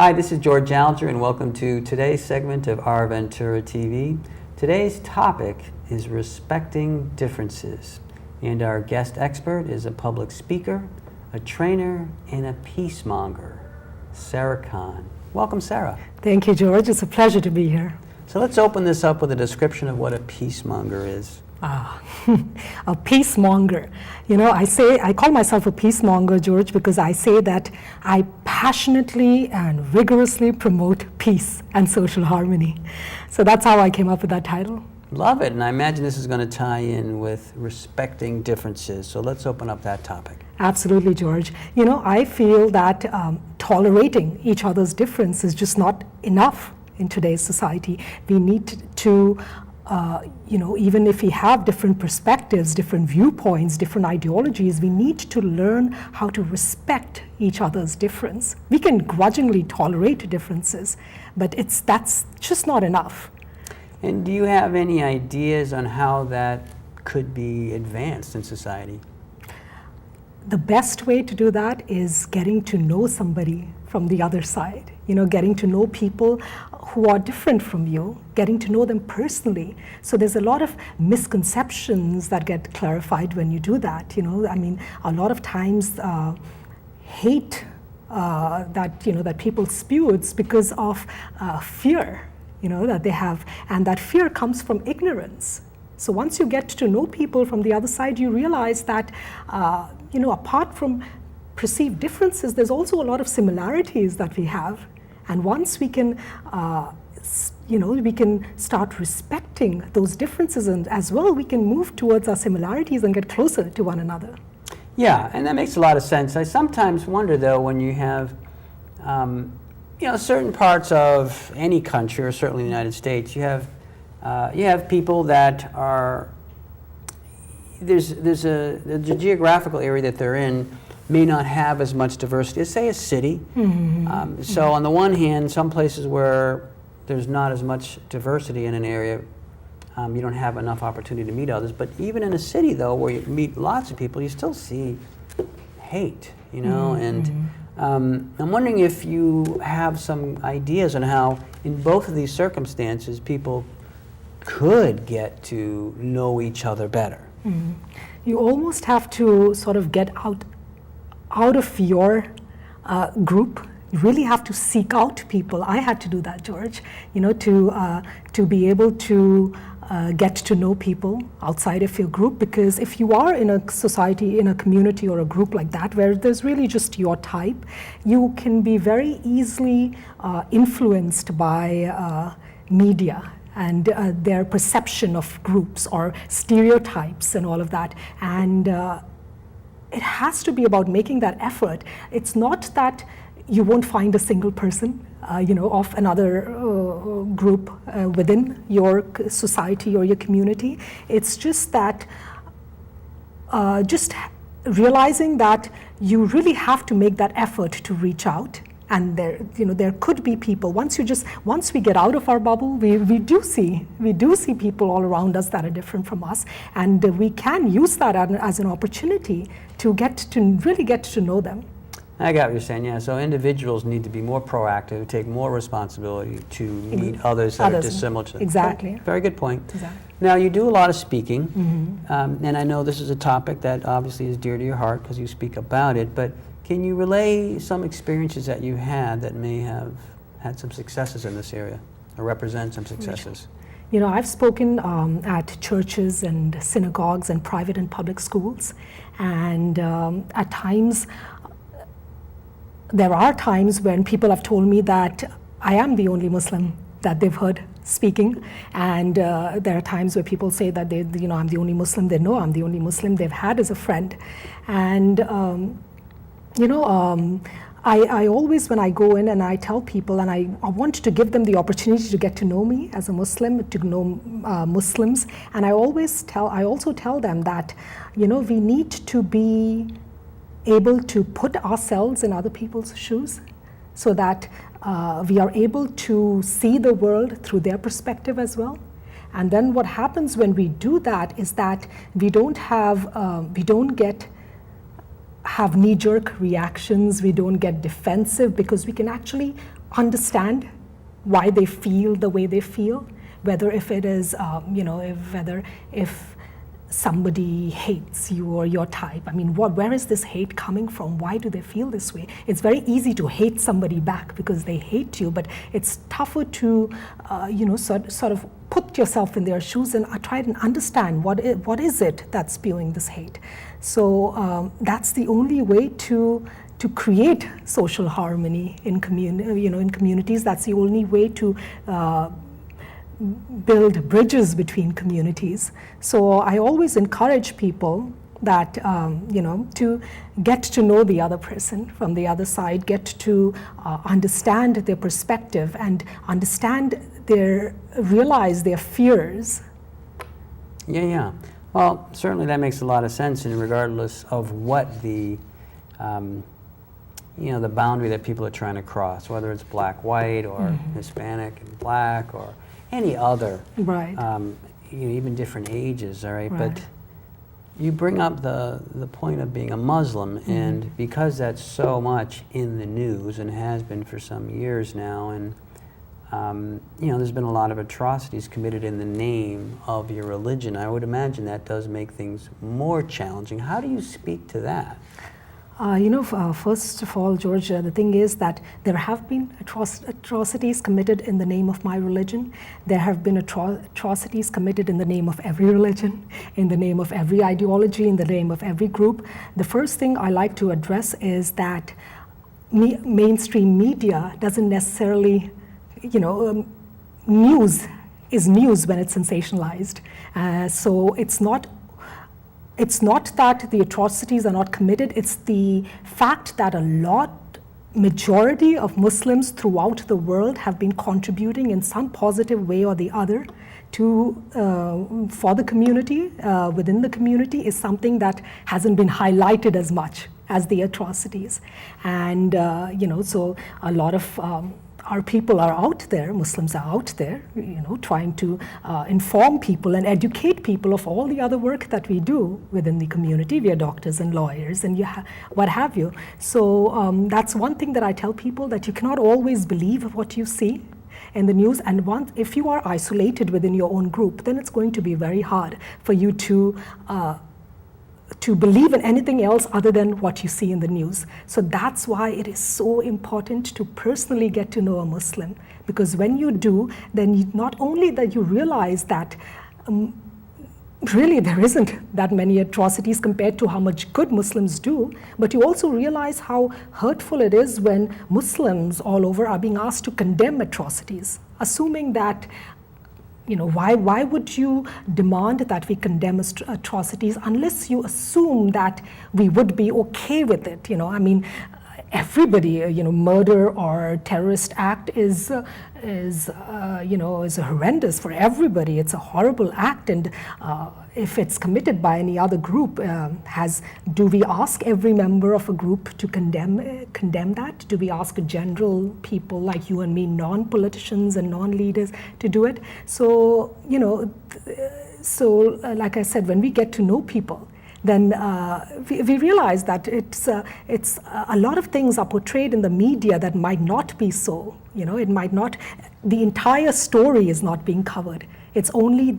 Hi, this is George Alger, and welcome to today's segment of Our Ventura TV. Today's topic is respecting differences, and our guest expert is a public speaker, a trainer, and a peacemonger, Sarah Kahn. Welcome, Sarah. Thank you, George. It's a pleasure to be here. So let's open this up with a description of what a peacemonger is. A peacemonger. You know, I call myself a peacemonger, George, because I say that I passionately and vigorously promote peace and social harmony. So that's how I came up with that title. Love it, and I imagine this is going to tie in with respecting differences. So let's open up that topic. Absolutely, George. You know, I feel that tolerating each other's difference is just not enough in today's society. We need to even if we have different perspectives, different viewpoints, different ideologies, we need to learn how to respect each other's difference. We can grudgingly tolerate differences, but that's just not enough. And do you have any ideas on how that could be advanced in society? The best way to do that is getting to know somebody from the other side. You know, getting to know people who are different from you, getting to know them personally. So there's a lot of misconceptions that get clarified when you do that. You know, I mean, a lot of times hate that people spew, it's because of fear, that they have, and that fear comes from ignorance. So once you get to know people from the other side, you realize that, apart from perceived differences, there's also a lot of similarities that we have. And once we can, we can start respecting those differences, and as well, we can move towards our similarities and get closer to one another. Yeah, and that makes a lot of sense. I sometimes wonder, though, when you have, certain parts of any country, or certainly the United States, you have people that are, there's the geographical area that they're in may not have as much diversity as, say, a city. Mm-hmm. So on the one hand, some places where there's not as much diversity in an area, you don't have enough opportunity to meet others. But even in a city, though, where you meet lots of people, you still see hate, Mm-hmm. And I'm wondering if you have some ideas on how, in both of these circumstances, people could get to know each other better. Mm-hmm. You almost have to sort of get out of your group. You really have to seek out people. I had to do that, George, to be able to get to know people outside of your group, because if you are in a society, in a community or a group like that, where there's really just your type, you can be very easily influenced by media and their perception of groups or stereotypes and all of that. And it has to be about making that effort. It's not that you won't find a single person, of another group within your society or your community. It's just that, just realizing that you really have to make that effort to reach out. And there could be people. Once we get out of our bubble, we do see people all around us that are different from us, and we can use that as an opportunity to really get to know them. I got what you're saying. Yeah. So individuals need to be more proactive, take more responsibility to meet others that are dissimilar to them. Exactly. Very good point. Exactly. Now, you do a lot of speaking, Mm-hmm. and I know this is a topic that obviously is dear to your heart because you speak about it. But can you relay some experiences that you had that may have had some successes in this area, or represent some successes? I've spoken at churches and synagogues and private and public schools, and at times, there are times when people have told me that I am the only Muslim that they've heard speaking, and there are times where people say that I'm the only Muslim they know, I'm the only Muslim they've had as a friend, and I always, when I go in and I tell people, and I want to give them the opportunity to get to know me as a Muslim, to know Muslims, and I also tell them that, we need to be able to put ourselves in other people's shoes, so that we are able to see the world through their perspective as well. And then what happens when we do that is that we don't get have knee-jerk reactions, we don't get defensive, because we can actually understand why they feel the way they feel, whether if it is, if somebody hates you or your type. I mean, where is this hate coming from? Why do they feel this way? It's very easy to hate somebody back because they hate you, but it's tougher to, sort of put yourself in their shoes and try and understand what is it that's spewing this hate. So that's the only way to create social harmony in communities. That's the only way to build bridges between communities. So I always encourage people that to get to know the other person from the other side, get to understand their perspective and realize their fears. Yeah. Well, certainly that makes a lot of sense, and regardless of what the the boundary that people are trying to cross, whether it's black, white, or Hispanic and black, or any other, right? Even different ages, all right? Right. But you bring up the point of being a Muslim, and because that's so much in the news and has been for some years now, and there's been a lot of atrocities committed in the name of your religion. I would imagine that does make things more challenging. How do you speak to that? First of all, George, the thing is that there have been atrocities committed in the name of my religion. There have been atrocities committed in the name of every religion, in the name of every ideology, in the name of every group. The first thing I like to address is that mainstream media doesn't necessarily, news is news when it's sensationalized. So it's not that the atrocities are not committed, it's the fact that majority of Muslims throughout the world have been contributing in some positive way or the other for the community, within the community, is something that hasn't been highlighted as much as the atrocities. And, so a lot of our people are out there, Muslims are out there, trying to inform people and educate people of all the other work that we do within the community. We are doctors and lawyers and what have you. So that's one thing that I tell people, that you cannot always believe what you see in the news. And if you are isolated within your own group, then it's going to be very hard for you to believe in anything else other than what you see in the news. So that's why it is so important to personally get to know a Muslim, because when you do, then not only that you realize that really there isn't that many atrocities compared to how much good Muslims do, but you also realize how hurtful it is when Muslims all over are being asked to condemn atrocities, assuming that why would you demand that we condemn atrocities unless you assume that we would be okay with it? I mean, everybody, murder or terrorist act is horrendous for everybody. It's a horrible act, and if it's committed by any other group, do we ask every member of a group to condemn that? Do we ask general people like you and me, non-politicians and non-leaders, to do it? So like I said, when we get to know people, then we realize that it's a lot of things are portrayed in the media that might not be so. It might not. The entire story is not being covered. It's only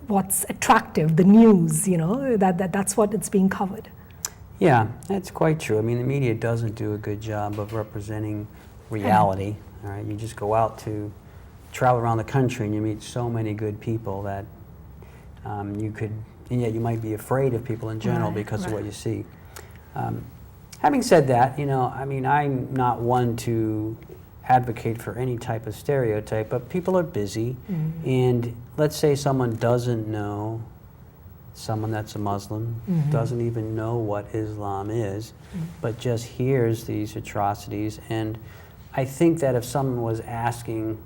what's attractive, the news. That's what it's being covered. Yeah, that's quite true. I mean, the media doesn't do a good job of representing reality. All right, you just go out to travel around the country and you meet so many good people that and yet you might be afraid of people in general because of what you see. Having said that, I'm not one to advocate for any type of stereotype, but people are busy, and let's say someone doesn't know someone that's a Muslim, doesn't even know what Islam is, but just hears these atrocities. And I think that if someone was asking,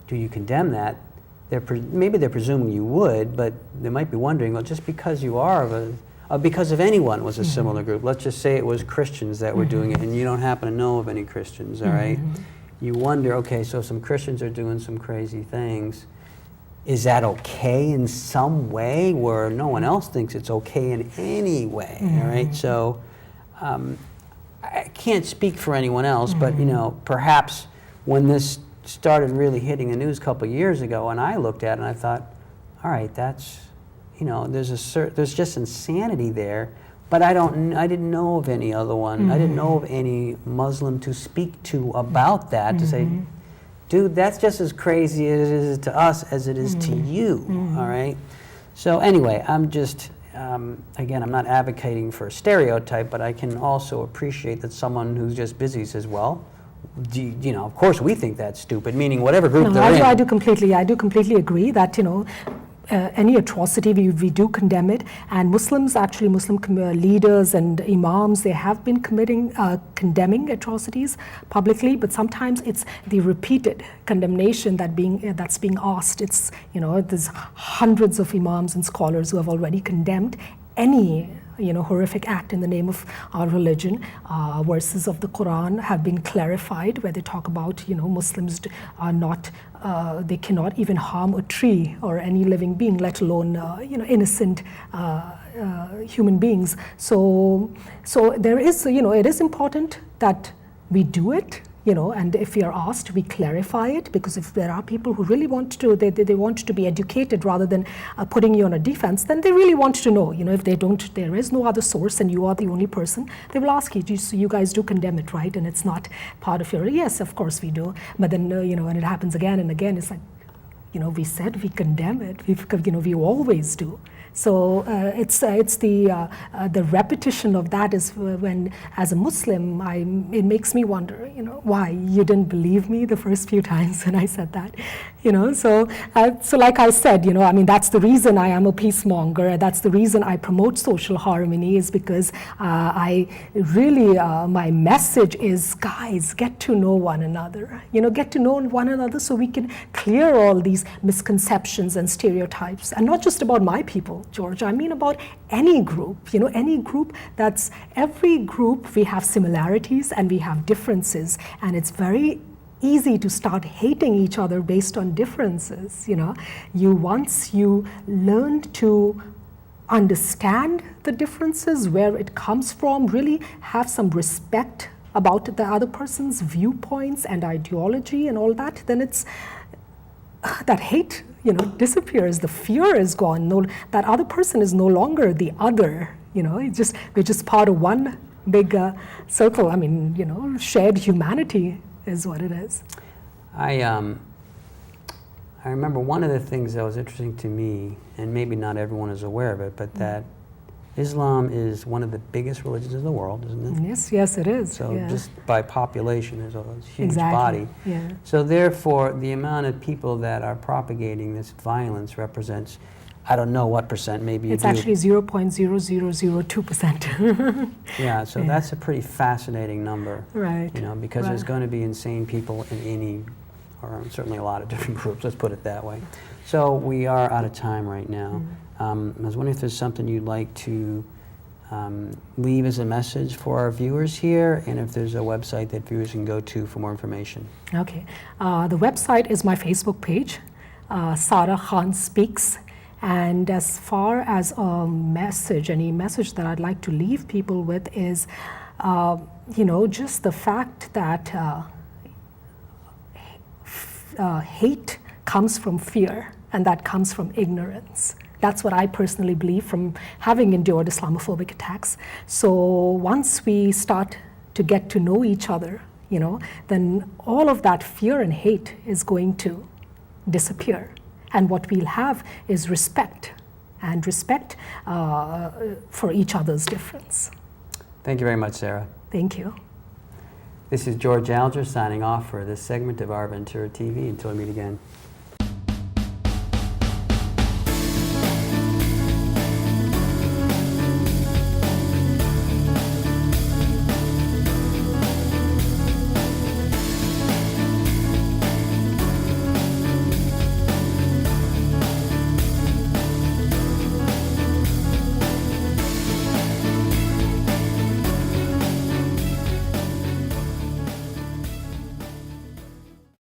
do you condemn that? Maybe they're presuming you would, but they might be wondering, well, just because you are because if anyone was a similar group, let's just say it was Christians that were doing it, and you don't happen to know of any Christians, all right? You wonder, okay, so some Christians are doing some crazy things. Is that okay in some way where no one else thinks it's okay in any way, all right? So can't speak for anyone else, but you know, perhaps when this started really hitting the news a couple of years ago, and I looked at it and I thought, all right, that's, you know, there's just insanity there. But I didn't know of any other one. I didn't know of any Muslim to speak to about that, to say, dude, that's just as crazy as it is to us as it is to you, all right? So anyway, I'm just, again, I'm not advocating for a stereotype, but I can also appreciate that someone who's just busy says, well, you know, of course we think that's stupid, meaning whatever group they're in. I do completely agree that, you know, any atrocity, we do condemn it, and Muslims, actually Muslim leaders and imams, they have been condemning atrocities publicly, but sometimes it's the repeated condemnation that's being asked. It's, you know, there's hundreds of imams and scholars who have already condemned any, you know, horrific act in the name of our religion. Verses of the Quran have been clarified where they talk about, you know, Muslims are not, they cannot even harm a tree or any living being, let alone, you know, innocent human beings. So there is, you know, it is important that we do it. You know, and if we are asked, we clarify it, because if there are people who really want to, they want to be educated rather than putting you on a defense, then they really want to know. You know, if they don't, there is no other source and you are the only person, they will ask you, you guys do condemn it, right? And it's not part of your, yes, of course we do. But then, you know, when it happens again and again, it's like, you know, we said we condemn it, you know, we always do. So it's the repetition of that is when, as a Muslim, it makes me wonder, you know, why you didn't believe me the first few times when I said that, you know. So like I said, you know, I mean, that's the reason I am a peacemonger. That's the reason I promote social harmony, is because I really my message is, guys, get to know one another. You know, get to know one another so we can clear all these misconceptions and stereotypes, and not just about my people, George, I mean about any group, you know, any group. That's every group, we have similarities and we have differences, and it's very easy to start hating each other based on differences, you know. Once you learn to understand the differences, where it comes from, really have some respect about the other person's viewpoints and ideology and all that, then it's that hate, you know, disappears. The fear is gone. No, that other person is no longer the other. You know, we're just part of one big circle. I mean, you know, shared humanity is what it is. I remember one of the things that was interesting to me, and maybe not everyone is aware of it, but that Islam is one of the biggest religions in the world, isn't it? Yes, it is. So yeah. just by population, there's a huge Exactly. body. Yeah. So therefore, the amount of people that are propagating this violence represents, I don't know what percent, maybe it's actually 0.0002%. Yeah, so Yeah. that's a pretty fascinating number. Right. You know, because Right. there's going to be insane people in any, or certainly a lot of different groups, let's put it that way. So we are out of time right now. I was wondering if there's something you'd like to leave as a message for our viewers here, and if there's a website that viewers can go to for more information. Okay. The website is my Facebook page, Sarah Khan Speaks. And as far as a message, any message that I'd like to leave people with is, you know, just the fact that hate comes from fear, and that comes from ignorance. That's what I personally believe from having endured Islamophobic attacks. So once we start to get to know each other, you know, then all of that fear and hate is going to disappear. And what we'll have is respect, and respect for each other's difference. Thank you very much, Sarah. Thank you. This is George Alger signing off for this segment of Our Ventura TV. Until we meet again.